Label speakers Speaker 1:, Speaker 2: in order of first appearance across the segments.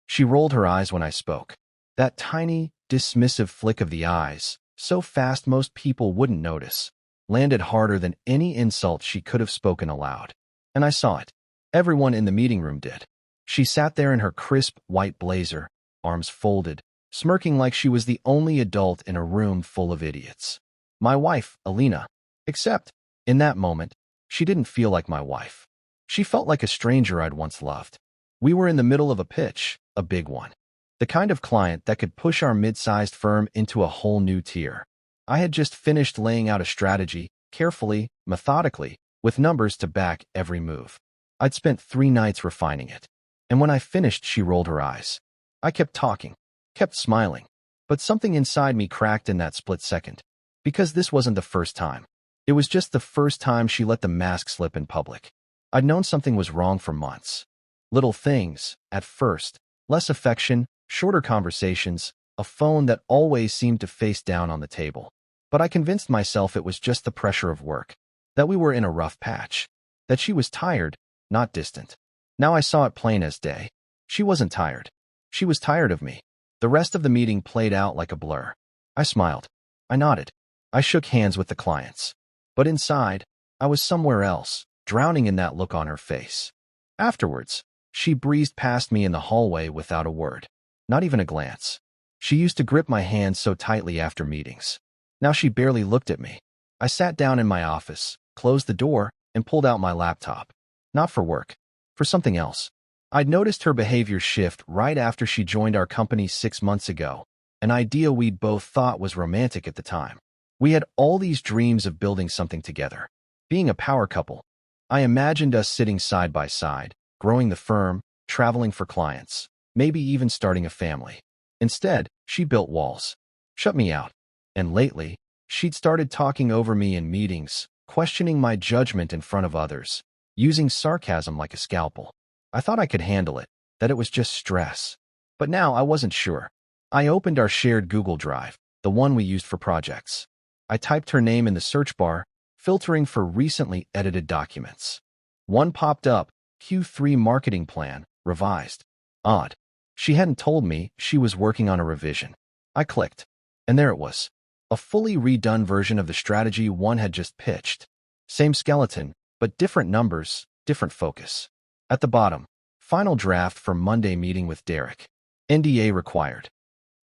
Speaker 1: She rolled her eyes when I spoke. That tiny, dismissive flick of the eyes, so fast most people wouldn't notice, landed harder than any insult she could have spoken aloud. And I saw it. Everyone in the meeting room did. She sat there in her crisp, white blazer, arms folded, smirking like she was the only adult in a room full of idiots. My wife, Alina. Except, in that moment, she didn't feel like my wife. She felt like a stranger I'd once loved. We were in the middle of a pitch, a big one. The kind of client that could push our mid-sized firm into a whole new tier. I had just finished laying out a strategy, carefully, methodically, with numbers to back every move. I'd spent 3 nights refining it. And when I finished, she rolled her eyes. I kept talking, kept smiling. But something inside me cracked in that split second. Because this wasn't the first time. It was just the first time she let the mask slip in public. I'd known something was wrong for months. Little things, at first. Less affection, shorter conversations, a phone that always seemed to face down on the table. But I convinced myself it was just the pressure of work. That we were in a rough patch. That she was tired, not distant. Now I saw it plain as day. She wasn't tired. She was tired of me. The rest of the meeting played out like a blur. I smiled. I nodded. I shook hands with the clients. But inside, I was somewhere else, drowning in that look on her face. Afterwards, she breezed past me in the hallway without a word. Not even a glance. She used to grip my hand so tightly after meetings. Now she barely looked at me. I sat down in my office, closed the door, and pulled out my laptop. Not for work. For something else. I'd noticed her behavior shift right after she joined our company 6 months ago, an idea we'd both thought was romantic at the time. We had all these dreams of building something together. Being a power couple. I imagined us sitting side by side, growing the firm, traveling for clients, maybe even starting a family. Instead, she built walls. Shut me out. And lately, she'd started talking over me in meetings, questioning my judgment in front of others, using sarcasm like a scalpel. I thought I could handle it, that it was just stress. But now I wasn't sure. I opened our shared Google Drive, the one we used for projects. I typed her name in the search bar, filtering for recently edited documents. One popped up, Q3 marketing plan, revised. Odd. She hadn't told me she was working on a revision. I clicked, and there it was. A fully redone version of the strategy one had just pitched. Same skeleton, but different numbers, different focus. At the bottom, final draft for Monday meeting with Derek. NDA required.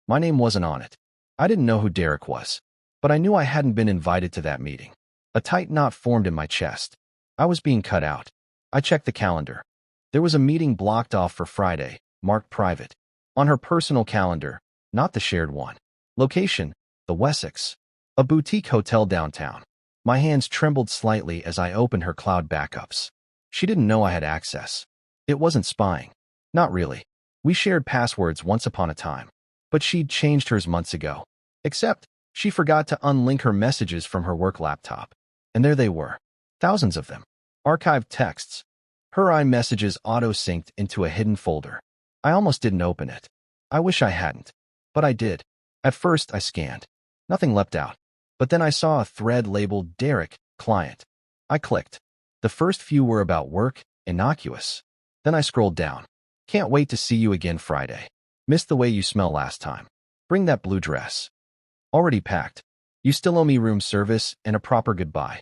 Speaker 1: My name wasn't on it. I didn't know who Derek was, but I knew I hadn't been invited to that meeting. A tight knot formed in my chest. I was being cut out. I checked the calendar. There was a meeting blocked off for Friday, marked private. On her personal calendar, not the shared one. Location, the Wessex. A boutique hotel downtown. My hands trembled slightly as I opened her cloud backups. She didn't know I had access. It wasn't spying. Not really. We shared passwords once upon a time. But she'd changed hers months ago. Except, she forgot to unlink her messages from her work laptop. And there they were. Thousands of them. Archived texts. Her iMessages auto-synced into a hidden folder. I almost didn't open it. I wish I hadn't. But I did. At first, I scanned. Nothing leapt out. But then I saw a thread labeled Derek, client. I clicked. The first few were about work, innocuous. Then I scrolled down. Can't wait to see you again Friday. Missed the way you smell last time. Bring that blue dress. Already packed. You still owe me room service and a proper goodbye.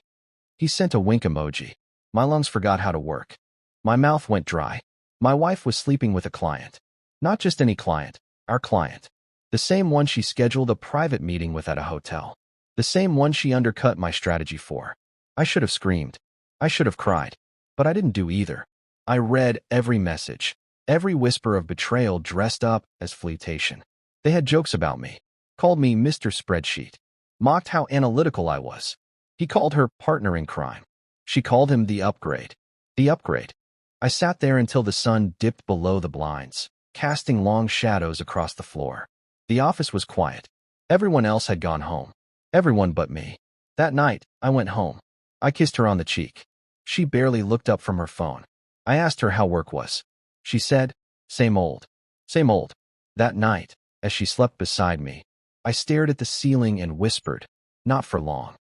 Speaker 1: He sent a wink emoji. My lungs forgot how to work. My mouth went dry. My wife was sleeping with a client. Not just any client, our client. The same one she scheduled a private meeting with at a hotel. The same one she undercut my strategy for. I should have screamed. I should have cried. But I didn't do either. I read every message, every whisper of betrayal dressed up as flirtation. They had jokes about me, called me Mr. Spreadsheet, mocked how analytical I was. He called her partner in crime. She called him the upgrade. The upgrade. I sat there until the sun dipped below the blinds, casting long shadows across the floor. The office was quiet. Everyone else had gone home. Everyone but me. That night, I went home. I kissed her on the cheek. She barely looked up from her phone. I asked her how work was. She said, same old. Same old. That night, as she slept beside me, I stared at the ceiling and whispered, not for long.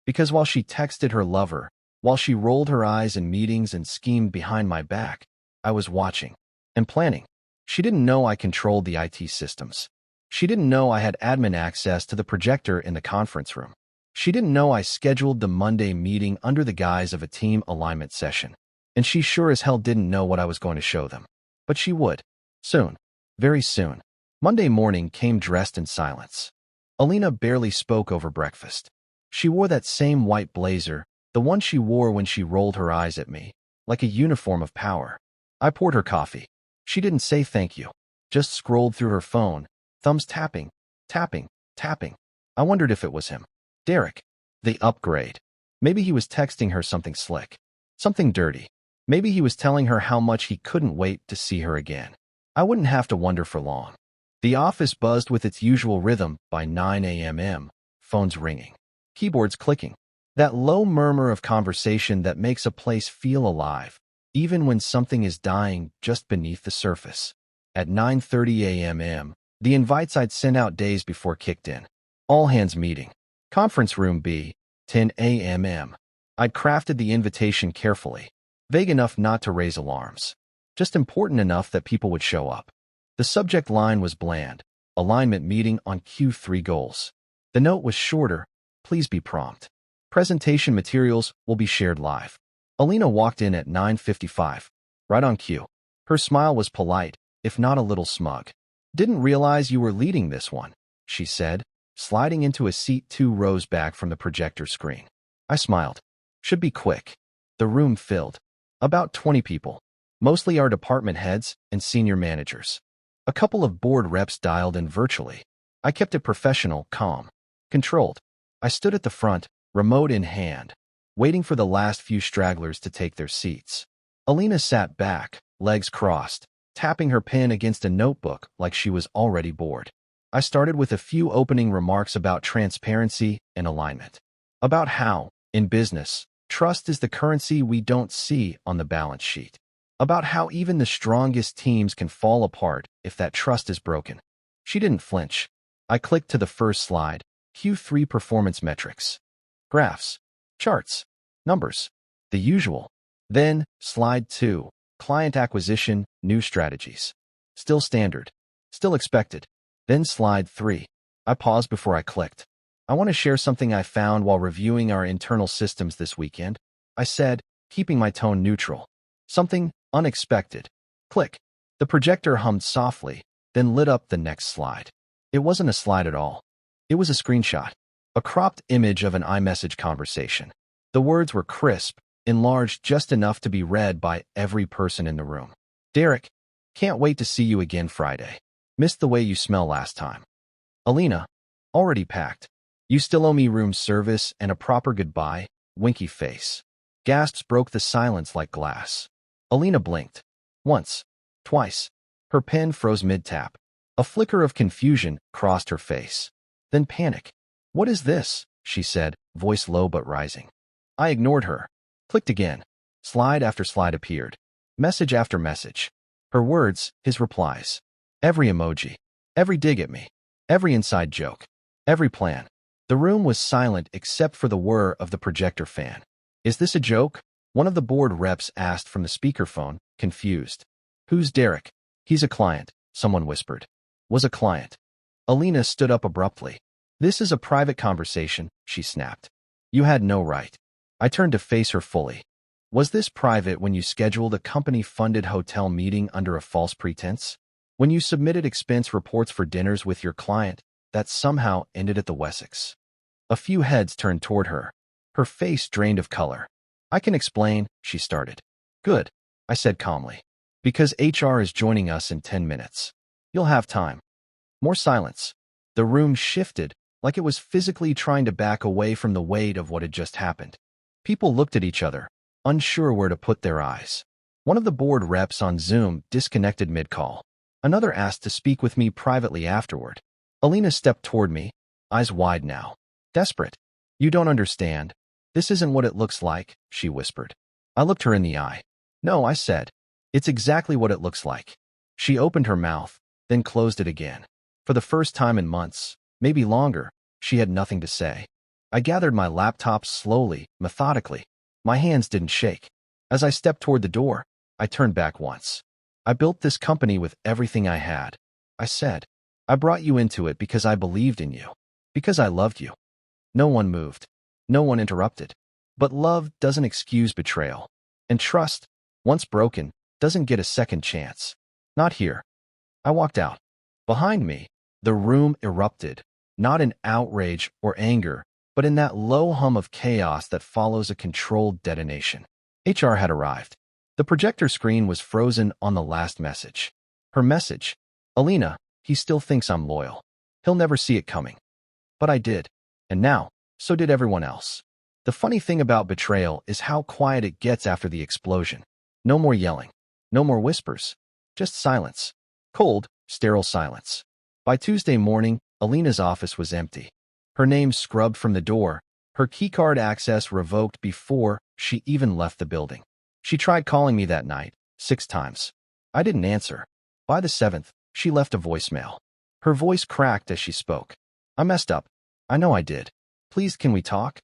Speaker 1: Because while she texted her lover, while she rolled her eyes in meetings and schemed behind my back, I was watching and planning. She didn't know I controlled the IT systems. She didn't know I had admin access to the projector in the conference room. She didn't know I scheduled the Monday meeting under the guise of a team alignment session. And she sure as hell didn't know what I was going to show them. But she would. Soon. Very soon. Monday morning came dressed in silence. Alina barely spoke over breakfast. She wore that same white blazer, the one she wore when she rolled her eyes at me, like a uniform of power. I poured her coffee. She didn't say thank you. Just scrolled through her phone, thumbs tapping, tapping, tapping. I wondered if it was him. Derek. The upgrade. Maybe he was texting her something slick. Something dirty. Maybe he was telling her how much he couldn't wait to see her again. I wouldn't have to wonder for long. The office buzzed with its usual rhythm by 9 a.m. Phones ringing. Keyboards clicking. That low murmur of conversation that makes a place feel alive, even when something is dying just beneath the surface. At 9:30 a.m., the invites I'd sent out days before kicked in. All hands meeting. Conference room B, 10 a.m. I'd crafted the invitation carefully, vague enough not to raise alarms, just important enough that people would show up. The subject line was bland, alignment meeting on Q3 goals. The note was shorter, please be prompt. Presentation materials will be shared live. Alina walked in at 9:55, right on cue. Her smile was polite, if not a little smug. Didn't realize you were leading this one, she said, sliding into a seat 2 rows back from the projector screen. I smiled. Should be quick. The room filled. About 20 people. Mostly our department heads and senior managers. A couple of board reps dialed in virtually. I kept it professional, calm, controlled. I stood at the front, remote in hand, waiting for the last few stragglers to take their seats. Alina sat back, legs crossed, tapping her pen against a notebook like she was already bored. I started with a few opening remarks about transparency and alignment. About how, in business, trust is the currency we don't see on the balance sheet. About how even the strongest teams can fall apart if that trust is broken. She didn't flinch. I clicked to the first slide, Q3 performance metrics. Graphs, charts, numbers, the usual. Then, slide 2, client acquisition, new strategies. Still standard. Still expected. Then slide 3. I paused before I clicked. I want to share something I found while reviewing our internal systems this weekend, I said, keeping my tone neutral. Something unexpected. Click. The projector hummed softly, then lit up the next slide. It wasn't a slide at all. It was a screenshot. A cropped image of an iMessage conversation. The words were crisp, enlarged just enough to be read by every person in the room. Derek, can't wait to see you again Friday. Missed the way you smell last time. Alina, already packed. You still owe me room service and a proper goodbye, winky face. Gasps broke the silence like glass. Alina blinked. Once. Twice. Her pen froze mid-tap. A flicker of confusion crossed her face. Then panic. What is this? She said, voice low but rising. I ignored her. Clicked again. Slide after slide appeared. Message after message. Her words, his replies. Every emoji. Every dig at me. Every inside joke. Every plan. The room was silent except for the whir of the projector fan. Is this a joke? One of the board reps asked from the speakerphone, confused. Who's Derek? He's a client, someone whispered. Was a client. Alina stood up abruptly. This is a private conversation, she snapped. You had no right. I turned to face her fully. Was this private when you scheduled a company-funded hotel meeting under a false pretense? When you submitted expense reports for dinners with your client that somehow ended at the Wessex? A few heads turned toward her. Her face drained of color. I can explain, she started. Good, I said calmly. Because HR is joining us in 10 minutes. You'll have time. More silence. The room shifted, like it was physically trying to back away from the weight of what had just happened. People looked at each other, unsure where to put their eyes. One of the board reps on Zoom disconnected mid-call. Another asked to speak with me privately afterward. Alina stepped toward me, eyes wide now. Desperate. You don't understand. This isn't what it looks like, she whispered. I looked her in the eye. No, I said. It's exactly what it looks like. She opened her mouth, then closed it again. For the first time in months, maybe longer, she had nothing to say. I gathered my laptop slowly, methodically. My hands didn't shake. As I stepped toward the door, I turned back once. I built this company with everything I had. I said, I brought you into it because I believed in you, because I loved you. No one moved. No one interrupted. But love doesn't excuse betrayal. And trust, once broken, doesn't get a second chance. Not here. I walked out. Behind me, the room erupted, not in outrage or anger, but in that low hum of chaos that follows a controlled detonation. HR had arrived. The projector screen was frozen on the last message. Her message, Alina, he still thinks I'm loyal. He'll never see it coming. But I did. And now, so did everyone else. The funny thing about betrayal is how quiet it gets after the explosion. No more yelling. No more whispers. Just silence. Cold, sterile silence. By Tuesday morning, Alina's office was empty. Her name scrubbed from the door, her keycard access revoked before she even left the building. She tried calling me that night, 6 times. I didn't answer. By the 7th, she left a voicemail. Her voice cracked as she spoke. I messed up. I know I did. Please, can we talk?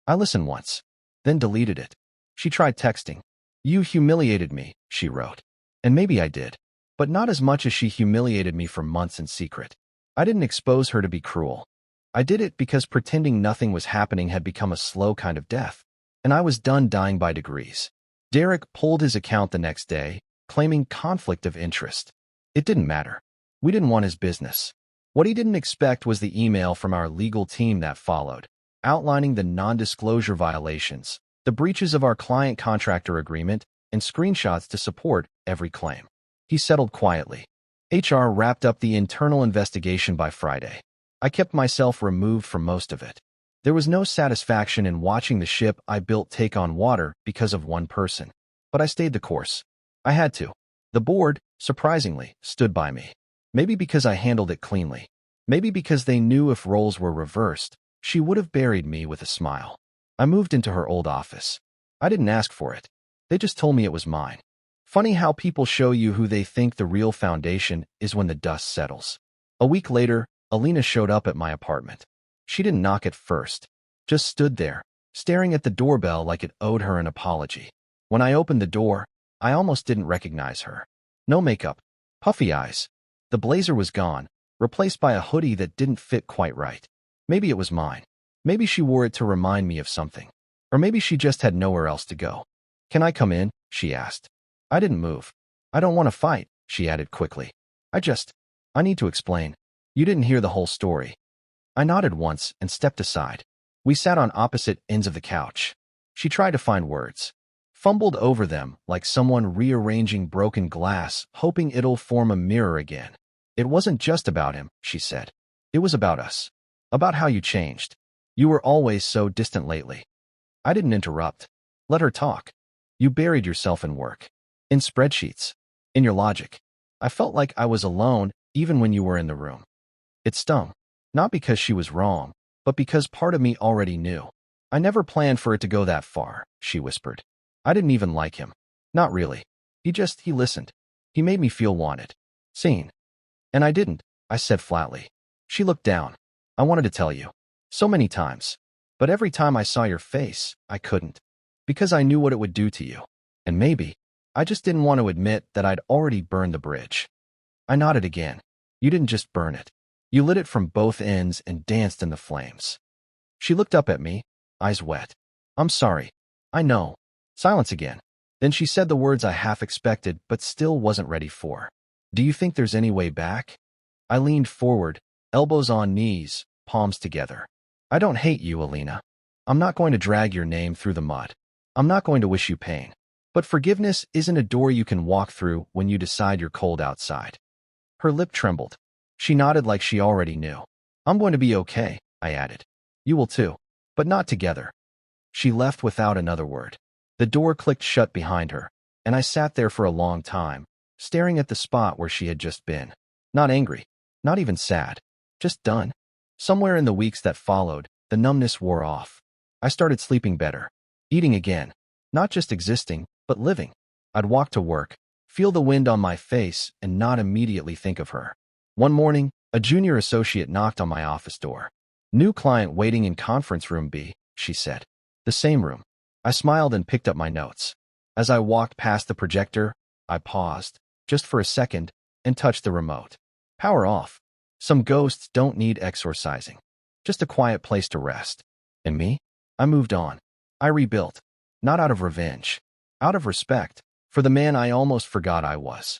Speaker 1: I listened once, then deleted it. She tried texting. You humiliated me, she wrote. And maybe I did, but not as much as she humiliated me for months in secret. I didn't expose her to be cruel. I did it because pretending nothing was happening had become a slow kind of death, and I was done dying by degrees. Derek pulled his account the next day, claiming conflict of interest. It didn't matter. We didn't want his business. What he didn't expect was the email from our legal team that followed, outlining the non-disclosure violations, the breaches of our client-contractor agreement, and screenshots to support every claim. He settled quietly. HR wrapped up the internal investigation by Friday. I kept myself removed from most of it. There was no satisfaction in watching the ship I built take on water because of one person. But I stayed the course. I had to. The board, surprisingly, stood by me. Maybe because I handled it cleanly. Maybe because they knew if roles were reversed, she would have buried me with a smile. I moved into her old office. I didn't ask for it. They just told me it was mine. Funny how people show you who they think the real foundation is when the dust settles. A week later, Alina showed up at my apartment. She didn't knock at first, just stood there, staring at the doorbell like it owed her an apology. When I opened the door, I almost didn't recognize her. No makeup, puffy eyes. The blazer was gone, replaced by a hoodie that didn't fit quite right. Maybe it was mine. Maybe she wore it to remind me of something. Or maybe she just had nowhere else to go. Can I come in? She asked. I didn't move. I don't want to fight, she added quickly. I need to explain. You didn't hear the whole story. I nodded once and stepped aside. We sat on opposite ends of the couch. She tried to find words, fumbled over them like someone rearranging broken glass, hoping it'll form a mirror again. It wasn't just about him, she said. It was about us. About how you changed. You were always so distant lately. I didn't interrupt. Let her talk. You buried yourself in work. In spreadsheets. In your logic. I felt like I was alone even when you were in the room. It stung. Not because she was wrong, but because part of me already knew. I never planned for it to go that far, she whispered. I didn't even like him. Not really. He listened. He made me feel wanted. Seen. And I didn't, I said flatly. She looked down. I wanted to tell you. So many times. But every time I saw your face, I couldn't. Because I knew what it would do to you. And maybe, I just didn't want to admit that I'd already burned the bridge. I nodded again. You didn't just burn it. You lit it from both ends and danced in the flames. She looked up at me, eyes wet. I'm sorry. I know. Silence again. Then she said the words I half expected but still wasn't ready for. Do you think there's any way back? I leaned forward, elbows on knees, palms together. I don't hate you, Alina. I'm not going to drag your name through the mud. I'm not going to wish you pain. But forgiveness isn't a door you can walk through when you decide you're cold outside. Her lip trembled. She nodded like she already knew. I'm going to be okay, I added. You will too. But not together. She left without another word. The door clicked shut behind her, and I sat there for a long time, staring at the spot where she had just been. Not angry. Not even sad. Just done. Somewhere in the weeks that followed, the numbness wore off. I started sleeping better. Eating again. Not just existing, but living. I'd walk to work, feel the wind on my face, and not immediately think of her. One morning, a junior associate knocked on my office door. New client waiting in conference room B, she said. The same room. I smiled and picked up my notes. As I walked past the projector, I paused, just for a second, and touched the remote. Power off. Some ghosts don't need exorcising. Just a quiet place to rest. And me? I moved on. I rebuilt. Not out of revenge. Out of respect. For the man I almost forgot I was.